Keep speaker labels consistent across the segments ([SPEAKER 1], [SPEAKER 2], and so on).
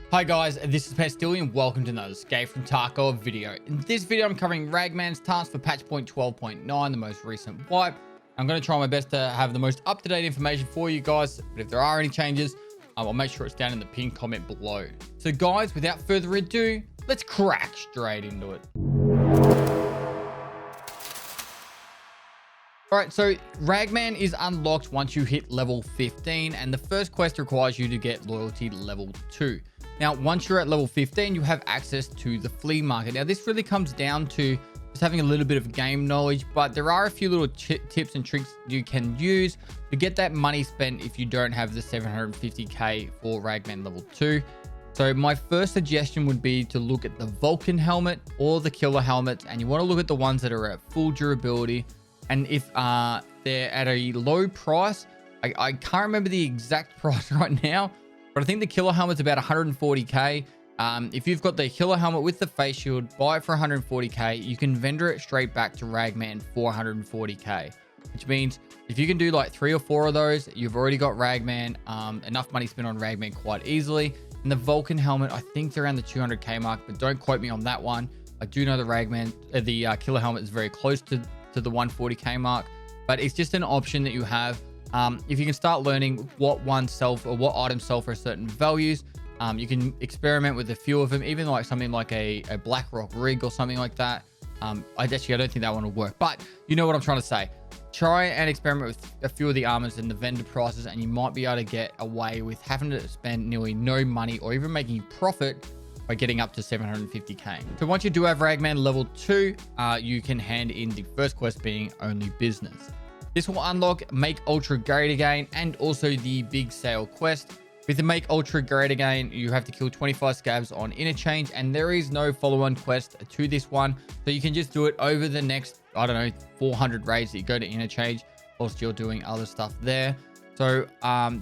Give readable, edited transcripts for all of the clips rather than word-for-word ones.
[SPEAKER 1] Hi guys, this is Pestily and welcome to another Escape from Tarkov video. In this video, I'm covering Ragman's task for patch 12.9, the most recent wipe. I'm going to try my best to have the most up-to-date information for you guys, but if there are any changes, I'll make sure it's down in the pinned comment below. So guys, without further ado, let's crack straight into it. Alright, so Ragman is unlocked once you hit level 15, and the first quest requires you to get loyalty level 2. Now, once you're at level 15, you have access to the flea market. Now, this really comes down to just having a little bit of game knowledge, but there are a few little tips and tricks you can use to get that money spent if you don't have the 750k for Ragman level 2. So my first suggestion would be to look at the Vulcan helmet or the killer helmets, and you want to look at the ones that are at full durability. And if they're at a low price, I can't remember the exact price right now, but I think the killer helmet's about 140k. If you've got the killer helmet with the face shield, buy it for 140k. You can vendor it straight back to Ragman for 140k, which means if you can do like 3 or 4 of those, you've already got Ragman, enough money spent on Ragman quite easily. And the Vulcan helmet, I think they're around the 200k mark, but don't quote me on that one. I do know the Ragman, the killer helmet is very close to the 140k mark, but it's just an option that you have. If you can start learning what one sell or what items sell for certain values, you can experiment with a few of them, even like something like a BlackRock rig or something like that. I don't think that one will work, but you know what I'm trying to say. Try and experiment with a few of the armors and the vendor prices, and you might be able to get away with having to spend nearly no money or even making profit by getting up to 750k. So once you do have Ragman level 2, you can hand in the first quest, being Only Business. This will unlock Make Ultra Great Again and also the Big Sale quest. With the Make Ultra Great Again, you have to kill 25 scavs on Interchange, and there is no follow-on quest to this one. So you can just do it over the next, 400 raids that you go to Interchange whilst you're doing other stuff there. So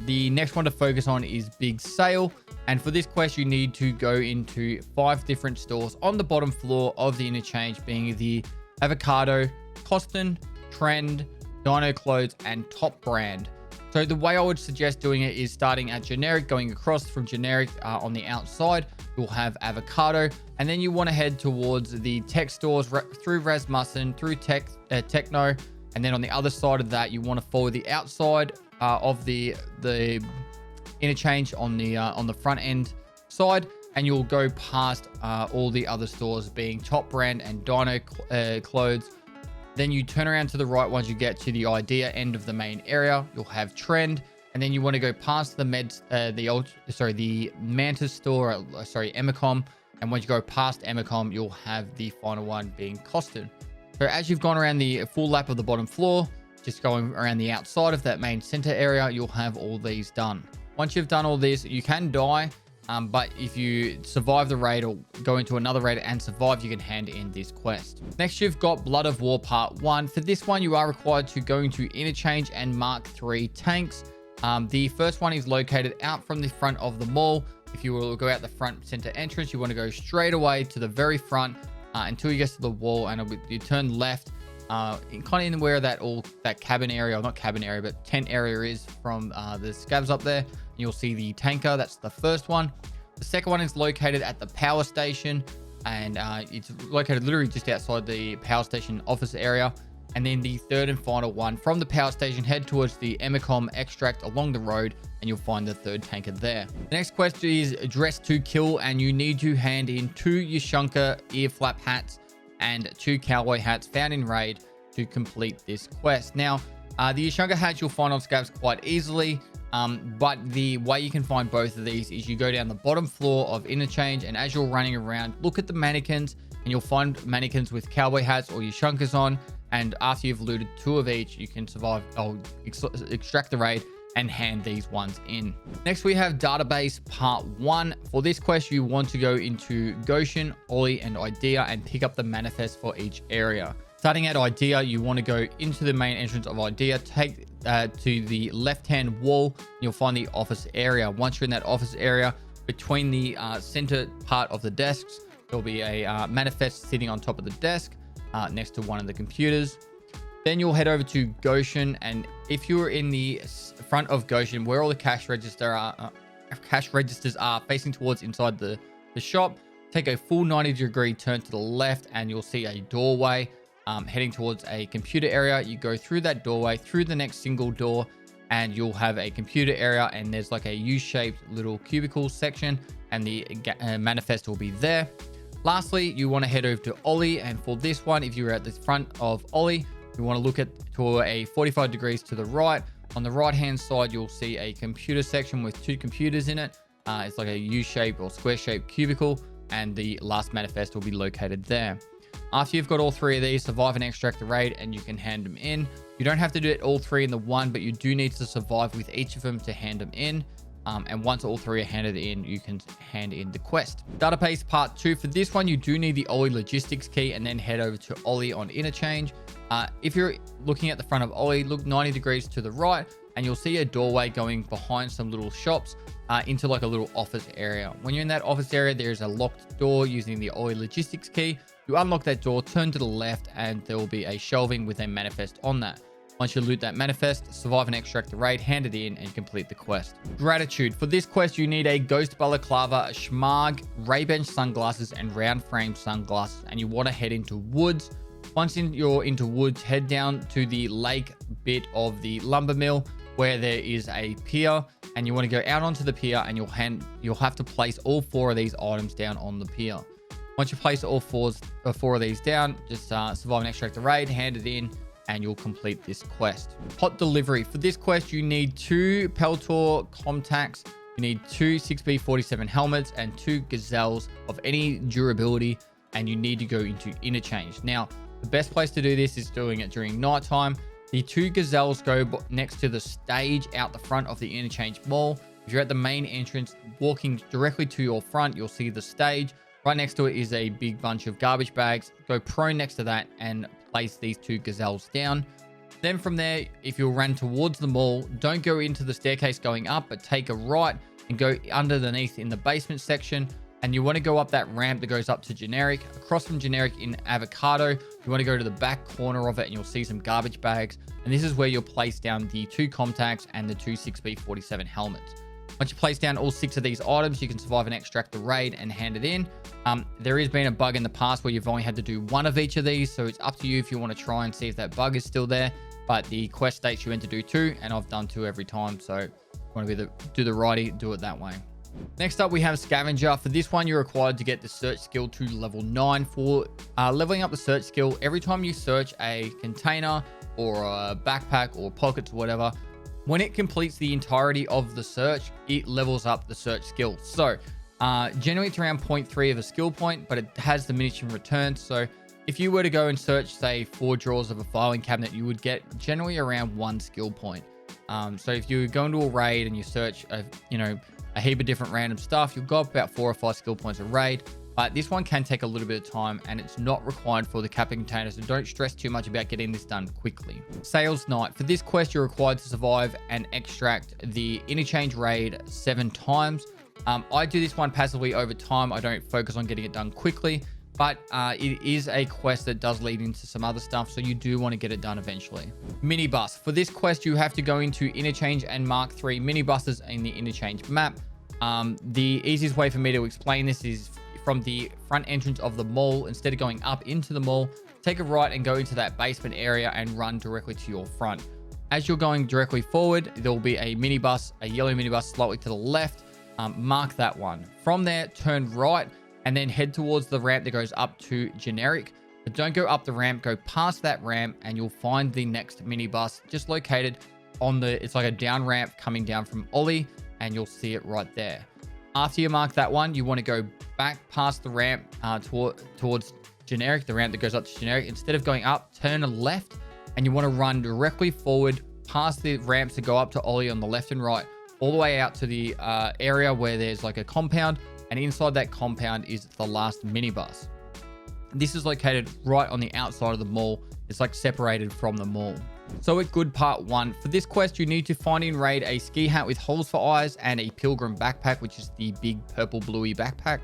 [SPEAKER 1] the next one to focus on is Big Sale. And for this quest, you need to go into 5 different stores on the bottom floor of the Interchange, being the Avocado, Costin, Trend, Dino Clothes, and Top Brand. So the way I would suggest doing it is starting at generic, going across from generic on the outside, you'll have Avocado, and then you want to head towards the tech stores through Rasmussen, through Techno, and then on the other side of that, you want to follow the outside of the Interchange on the front end side, and you'll go past all the other stores, being Top Brand and Dino Clothes. Then you turn around to the right once you get to the Idea end of the main area. You'll have Trend, and then you want to go past the Mantis store, Emicom, and once you go past Emicom, you'll have the final one, being Costin. So as you've gone around the full lap of the bottom floor, just going around the outside of that main center area, you'll have all these done. Once you've done all this, you can die, but if you survive the raid or go into another raid and survive, you can hand in this quest. Next, you've got Blood of War Part 1. For this one, you are required to go into Interchange and Mark 3 tanks. The first one is located out from the front of the mall. If you will go out the front center entrance, you want to go straight away to the very front until you get to the wall, and you turn left. Kind of in where that cabin area, or not cabin area, but tent area is from the scavs up there. You'll see the tanker. That's the first one. The second one is located at the power station, and it's located literally just outside the power station office area. And then the third and final one, from the power station, head towards the Emicom extract along the road, and you'll find the third tanker there. The next quest is Dress to Kill, and you need to hand in 2 Yashunka ear flap hats and 2 cowboy hats found in raid to complete this quest. Now, the Yashunka hats you'll find on scavs quite easily, but the way you can find both of these is you go down the bottom floor of Interchange, and as you're running around, look at the mannequins, and you'll find mannequins with cowboy hats or Yashunkas on, and after you've looted 2 of each, you can extract the raid and hand these ones in. Next, we have Database Part 1. For this quest, you want to go into Goshen, Ollie, and Idea and pick up the manifest for each area. Starting at Idea, you want to go into the main entrance of Idea, take to the left-hand wall, and you'll find the office area. Once you're in that office area, between the center part of the desks, there'll be a manifest sitting on top of the desk next to one of the computers. Then you'll head over to Goshen, and if you're in the front of Goshen, where all the cash register are, cash registers are facing towards inside the shop. Take a full 90-degree turn to the left and you'll see a doorway heading towards a computer area. You go through that doorway, through the next single door, and you'll have a computer area, and there's like a U-shaped little cubicle section, and the manifest will be there. Lastly, you want to head over to Ollie, and for this one, if you're at the front of Ollie, you want to look to a 45 degrees to the right. On the right hand side, you'll see a computer section with 2 computers in it. It's like a U-shaped or square-shaped cubicle, and the last manifest will be located there. After you've got all 3 of these, survive and extract the raid, and you can hand them in. You don't have to do it all 3 in the one, but you do need to survive with each of them to hand them in. And once all 3 are handed in, you can hand in the quest. Data paste part 2. For this one, you do need the Ollie logistics key, and then head over to Ollie on interchange. If you're looking at the front of Ollie, look 90 degrees to the right, and you'll see a doorway going behind some little shops into like a little office area. When you're in that office area, there's a locked door using the Ollie logistics key. You unlock that door, turn to the left, and there will be a shelving with a manifest on that. Once you loot that manifest, survive and extract the raid, hand it in, and complete the quest. Gratitude. For this quest, you need a ghost balaclava, a schmarg, Ray-Ban sunglasses, and round frame sunglasses, and you want to head into woods. Once you're into woods, head down to the lake bit of the lumber mill where there is a pier, and you want to go out onto the pier, and you'll have to place all 4 of these items down on the pier. Once you place all 4 of these down, just survive and extract the raid, hand it in, and you'll complete this quest. Hot delivery. For this quest, you need 2 Peltor contacts, you need 2 6B47 helmets, and 2 gazelles of any durability, and you need to go into interchange. Now, the best place to do this is doing it during nighttime. The 2 gazelles go next to the stage out the front of the interchange mall. If you're at the main entrance, walking directly to your front, you'll see the stage. Right next to it is a big bunch of garbage bags. Go prone next to that and place these 2 gazelles down. Then from there, if you'll run towards the mall, don't go into the staircase going up, but take a right and go underneath in the basement section. And you want to go up that ramp that goes up to generic. Across from generic in avocado, you want to go to the back corner of it, and you'll see some garbage bags. And this is where you'll place down the 2 contacts and the 2 6B47 helmets. Once you place down all 6 of these items, you can survive and extract the raid and hand it in. There has been a bug in the past where you've only had to do 1 of each of these, so it's up to you if you want to try and see if that bug is still there. But the quest states you meant to do 2, and I've done 2 every time. So if you want to do the righty, do it that way. Next up, we have Scavenger. For this one, you're required to get the search skill to level 9. For leveling up the search skill, every time you search a container or a backpack or pockets or whatever, when it completes the entirety of the search, it levels up the search skill. So generally it's around 0.3 of a skill point, but it has diminishing returns. So if you were to go and search, say, 4 drawers of a filing cabinet, you would get generally around 1 skill point. So if you go into a raid and you search, a heap of different random stuff, you've got about 4 or 5 skill points a raid. But this one can take a little bit of time, and it's not required for the capping container, so don't stress too much about getting this done quickly. Sales Night. For this quest, you're required to survive and extract the interchange raid 7 times. I do this one passively over time. I don't focus on getting it done quickly, but it is a quest that does lead into some other stuff, so you do want to get it done eventually. Minibus. For this quest, you have to go into interchange and mark 3 minibuses in the interchange map. The easiest way for me to explain this is from the front entrance of the mall. Instead of going up into the mall, take a right and go into that basement area and run directly to your front. As you're going directly forward, there will be a minibus, a yellow minibus slightly to the left. Mark that one. From there, turn right and then head towards the ramp that goes up to generic. But don't go up the ramp, go past that ramp, and you'll find the next minibus just located on it's like a down ramp coming down from Ollie, and you'll see it right there. After you mark that one, you want to go back past the ramp towards generic, the ramp that goes up to generic. Instead of going up, turn left, and you want to run directly forward past the ramps to go up to Ollie on the left and right, all the way out to the area where there's like a compound, and inside that compound is the last minibus. This is located right on the outside of the mall. It's like separated from the mall. So It Good Part 1. For this quest, you need to find in raid a ski hat with holes for eyes and a pilgrim backpack, which is the big purple bluey backpack.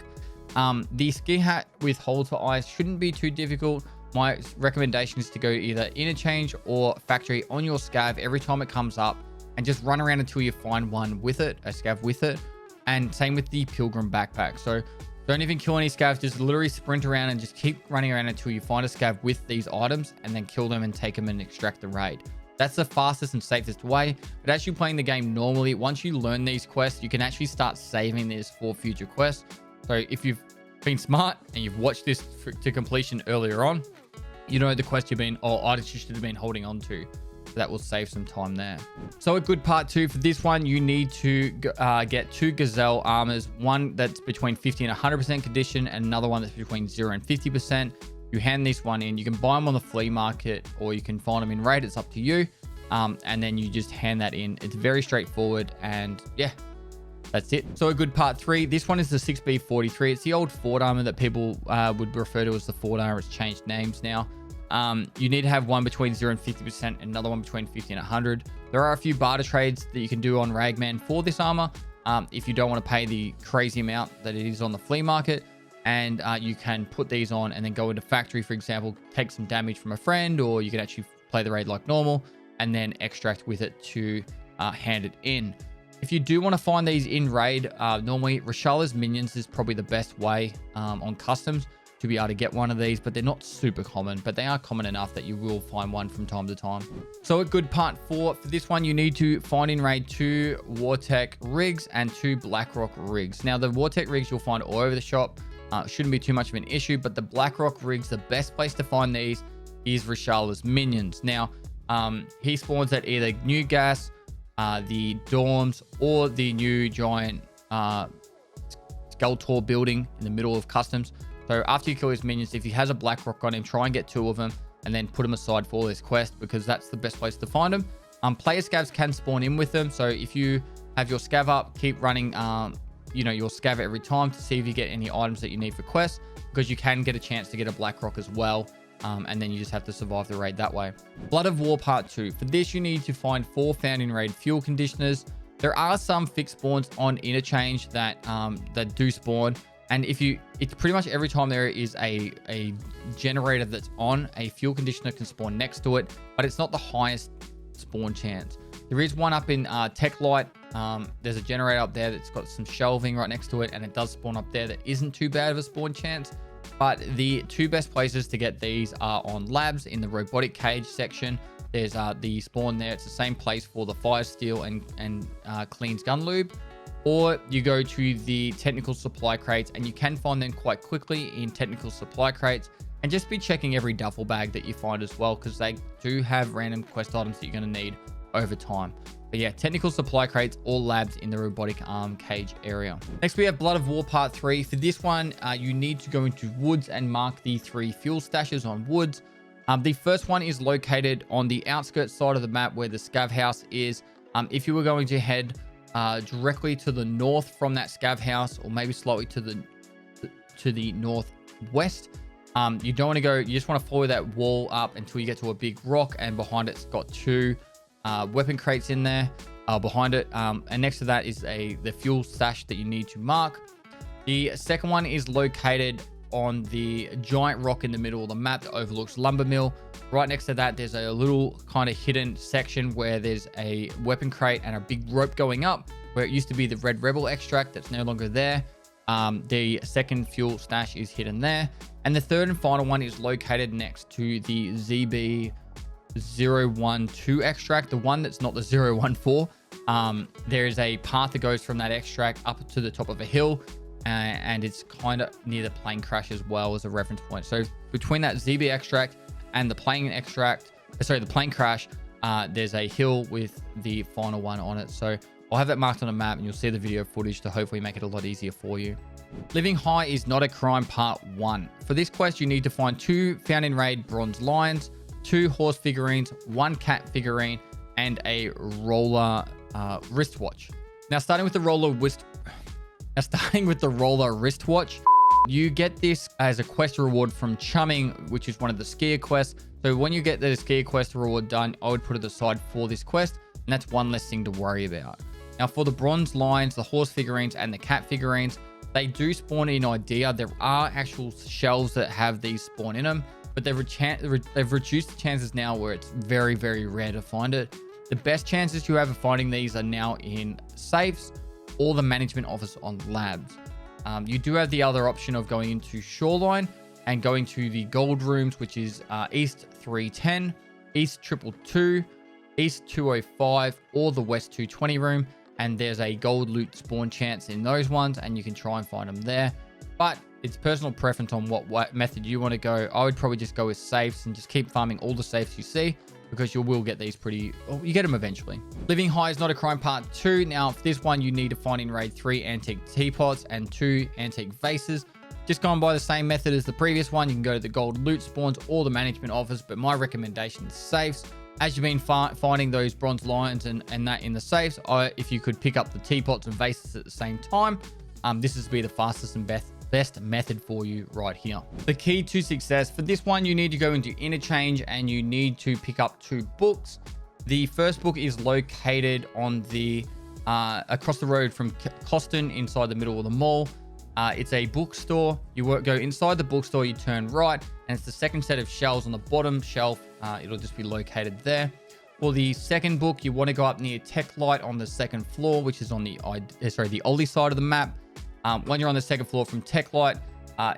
[SPEAKER 1] The ski hat with holes for eyes shouldn't be too difficult. My recommendation is to go either interchange or factory on your scav every time it comes up, and just run around until you find one with it, a scav with it. And same with the Pilgrim backpack. So don't even kill any scavs, just literally sprint around and just keep running around until you find a scav with these items, and then kill them and take them and extract the raid. That's the fastest and safest way. But as you're playing the game normally, once you learn these quests, you can actually start saving this for future quests. So if you've been smart and you've watched this to completion earlier on, you know the quest you've been, or items you should have been holding on to. That will save some time there. So a good part 2 for this one, you need to get 2 gazelle armors, one that's between 50 and 100% condition, and another one that's between 0 and 50%. You hand this one in. You can buy them on the flea market, or you can find them in raid. It's up to you. And then you just hand that in. It's very straightforward, and yeah, that's it. So a good part 3. This one is the 6B43. It's the old Ford armor that people would refer to as the Ford armor. It's changed names now. You need to have one between 0 and 50% and another one between 50 and 100. There are a few barter trades that you can do on Ragman for this armor if you don't want to pay the crazy amount that it is on the flea market. And you can put these on and then go into factory, for example, take some damage from a friend, or you can actually play the raid like normal and then extract with it to hand it in. If you do want to find these in raid, normally Rashala's minions is probably the best way on customs to be able to get one of these, but they're not super common, but they are common enough that you will find one from time to time. So a good part 4 for this one, you need to find in raid 2 Wartech rigs and 2 Blackrock rigs. Now the Wartech rigs you'll find all over the shop. Shouldn't be too much of an issue, but the Blackrock rigs, the best place to find these is Rashala's minions. Now he spawns at either New Gas, the dorms, or the new giant Skeletor building in the middle of customs. So after you kill his minions, if he has a Blackrock on him, try and get 2 of them and then put them aside for this quest, because that's the best place to find them. Player scavs can spawn in with them. So if you have your scav up, keep running your scav every time to see if you get any items that you need for quests, because you can get a chance to get a Blackrock as well. And then you just have to survive the raid that way. Blood of War Part 2. For this, you need to find 4 found in raid fuel conditioners. There are some fixed spawns on interchange that do spawn. And it's pretty much every time there is a generator that's on, a fuel conditioner can spawn next to it, but it's not the highest spawn chance. There is one up in Tech Light. There's a generator up there that's got some shelving right next to it, and it does spawn up there that isn't too bad of a spawn chance. But the 2 best places to get these are on labs in the robotic cage section. There's the spawn there. It's the same place for the fire steel and cleans gun lube. Or you go to the technical supply crates, and you can find them quite quickly in technical supply crates. And just be checking every duffel bag that you find as well, because they do have random quest items that you're going to need over time. But yeah, technical supply crates or labs in the robotic arm cage area. Next, we have Blood of War Part 3. For this one, you need to go into woods and mark the 3 fuel stashes on woods. The first one is located on the outskirts side of the map where the scav house is. If you were going to head directly to the north from that scav house, or maybe slightly to the northwest, you don't want to go. You just want to follow that wall up until you get to a big rock, and behind it's got 2 weapon crates in there behind it, and next to that is the fuel stash that you need to mark. The second one is located on the giant rock in the middle of the map that overlooks Lumber Mill. Right next to that, there's a little kind of hidden section where there's a weapon crate and a big rope going up, where it used to be the Red Rebel extract that's no longer there. The second fuel stash is hidden there. And the third and final one is located next to the ZB012 extract, the one that's not the 014. There is a path that goes from that extract up to the top of a hill, and it's kind of near the plane crash as well as a reference point. So between that ZB extract and the plane crash, there's a hill with the final one on it. So I'll have that marked on a map, and you'll see the video footage to hopefully make it a lot easier for you. Living High is not a crime Part 1. For this quest, you need to find 2 found in raid bronze lions, 2 horse figurines, 1 cat figurine, and a roller wristwatch. Now, starting with the roller wristwatch, you get this as a quest reward from chumming, which is one of the skier quests. So when you get the skier quest reward done, I would put it aside for this quest, and that's one less thing to worry about. Now, for the bronze lions, the horse figurines, and the cat figurines, they do spawn in Idea. There are actual shelves that have these spawn in them, but they've reduced the chances now where it's very, very rare to find it. The best chances you have of finding these are now in safes or the management office on labs. You do have the other option of going into Shoreline and going to the gold rooms, which is East 310, East 222, East 205, or the West 220 room. And there's a gold loot spawn chance in those ones, and you can try and find them there. But it's personal preference on what method you want to go. I would probably just go with safes and just keep farming all the safes you see, because you will get these you get them eventually. Living high is not a crime part 2. Now, for this one, you need to find in raid 3 antique teapots and 2 antique vases. Just going by the same method as the previous one, you can go to the gold loot spawns or the management office, but my recommendation is safes. As you've been finding those bronze lions and that in the safes, if you could pick up the teapots and vases at the same time, this is be the fastest and best method for you right here. The key to success for this one, you need to go into interchange and you need to pick up 2 books. The first book is located on the across the road from Coston, inside the middle of the mall. It's a bookstore. You go inside the bookstore, you turn right, and it's the second set of shelves on the bottom shelf. It'll just be located there. For the second book, you want to go up near Tech Light on the second floor, which is on the Ollie side of the map. When you're on the second floor from Tech Light,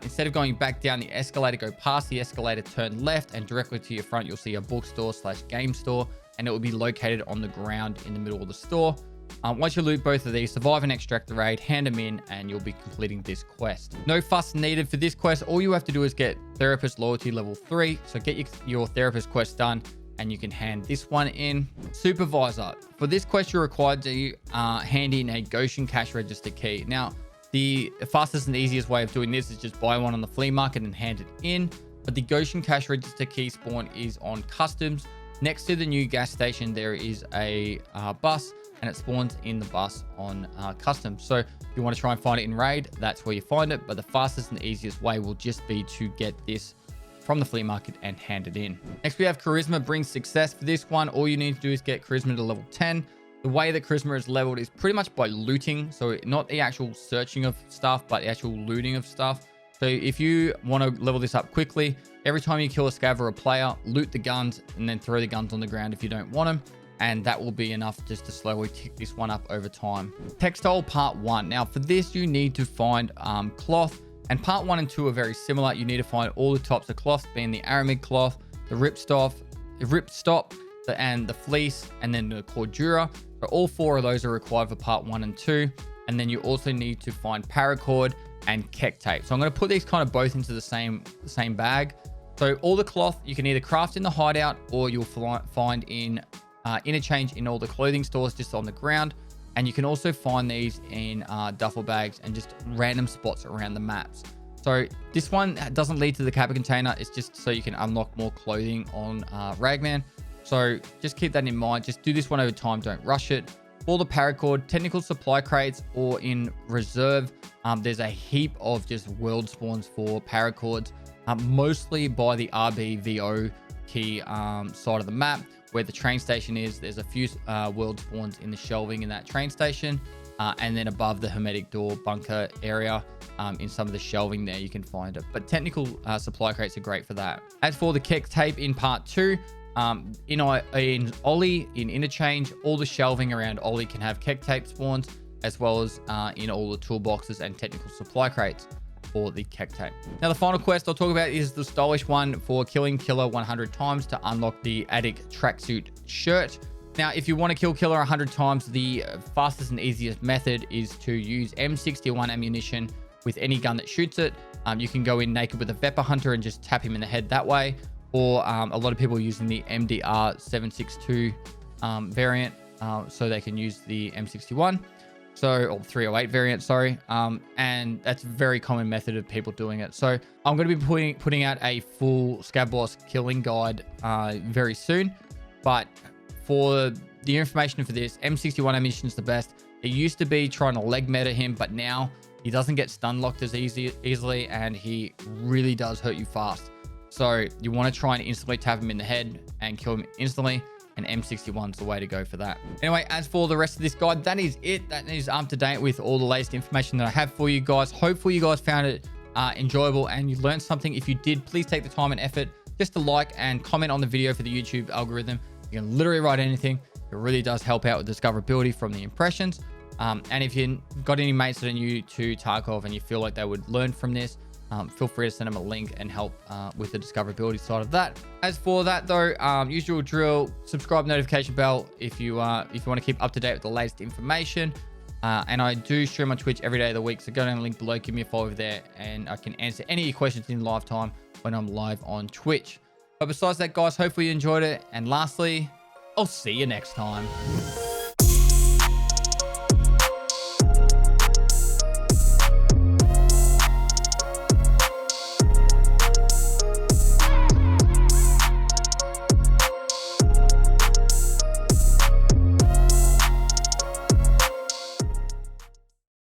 [SPEAKER 1] instead of going back down the escalator, go past the escalator, turn left, and directly to your front, you'll see a bookstore / game store, and it will be located on the ground in the middle of the store. Once you loot both of these, survive and extract the raid, hand them in, and you'll be completing this quest. No fuss needed for this quest. All you have to do is get Therapist Loyalty level 3. So get your Therapist quest done, and you can hand this one in. Supervisor. For this quest, you're required to hand in a Goshen cash register key. Now, the fastest and easiest way of doing this is just buy one on the flea market and hand it in. But the Goshen cash register key spawn is on customs. Next to the new gas station, there is a bus, and it spawns in the bus on customs. So if you want to try and find it in raid, that's where you find it. But the fastest and easiest way will just be to get this from the flea market and hand it in. Next, we have Charisma brings success. For this one, all you need to do is get Charisma to level 10. The way that Charisma is leveled is pretty much by looting. So not the actual searching of stuff, but the actual looting of stuff. So if you want to level this up quickly, every time you kill a scav or a player, loot the guns and then throw the guns on the ground if you don't want them. And that will be enough just to slowly tick this one up over time. Textile Pt.1. Now for this, you need to find cloth, and Part 1 and 2 are very similar. You need to find all the types of cloth, being the aramid cloth, the ripstop, and the fleece, and then the cordura. So all 4 of those are required for Part 1 and 2. And then you also need to find paracord and keck tape. So I'm going to put these kind of both into the same bag. So all the cloth you can either craft in the hideout, or you'll find in interchange in all the clothing stores just on the ground. And you can also find these in duffel bags and just random spots around the maps. So this one doesn't lead to the Kappa container. It's just so you can unlock more clothing on Ragman. So just keep that in mind. Just do this one over time. Don't rush it. For the paracord, technical supply crates or in reserve, there's a heap of just world spawns for paracords, mostly by the RBVO key side of the map, where the train station is. There's a few world spawns in the shelving in that train station, and then above the hermetic door bunker area, in some of the shelving there, you can find it. But technical supply crates are great for that. As for the keck tape in Part 2, in Ollie, in interchange, all the shelving around Ollie can have keck tape spawns, as well as in all the toolboxes and technical supply crates for the keck tape. Now the final quest I'll talk about is the stylish one for killing Killer 100 times to unlock the Attic tracksuit shirt. Now if you want to kill Killer 100 times, the fastest and easiest method is to use M61 ammunition with any gun that shoots it. You can go in naked with a Vepper Hunter and just tap him in the head that way, or a lot of people are using the MDR 762 variant, so they can use the M61. Or 308 variant, sorry. And that's a very common method of people doing it. So I'm going to be putting out a full Scav Boss killing guide very soon. But for the information for this, M61 ammunition is the best. It used to be trying to leg meta him, but now he doesn't get stun locked as easily, and he really does hurt you fast. So you want to try and instantly tap him in the head and kill him instantly. And M61 is the way to go for that. Anyway, as for the rest of this guide, that is it. That is up to date with all the latest information that I have for you guys. Hopefully you guys found it enjoyable and you learned something. If you did, please take the time and effort just to like and comment on the video for the YouTube algorithm. You can literally write anything. It really does help out with discoverability from the impressions. And if you got any mates that are new to Tarkov and you feel like they would learn from this, feel free to send them a link and help with the discoverability side of that. As for that though, usual drill, subscribe, notification bell if you want to keep up to date with the latest information. And I do stream on Twitch every day of the week, so go down the link below, give me a follow over there, and I can answer any of your questions in live time when I'm live on Twitch. But besides that, guys, hopefully you enjoyed it. And lastly, I'll see you next time.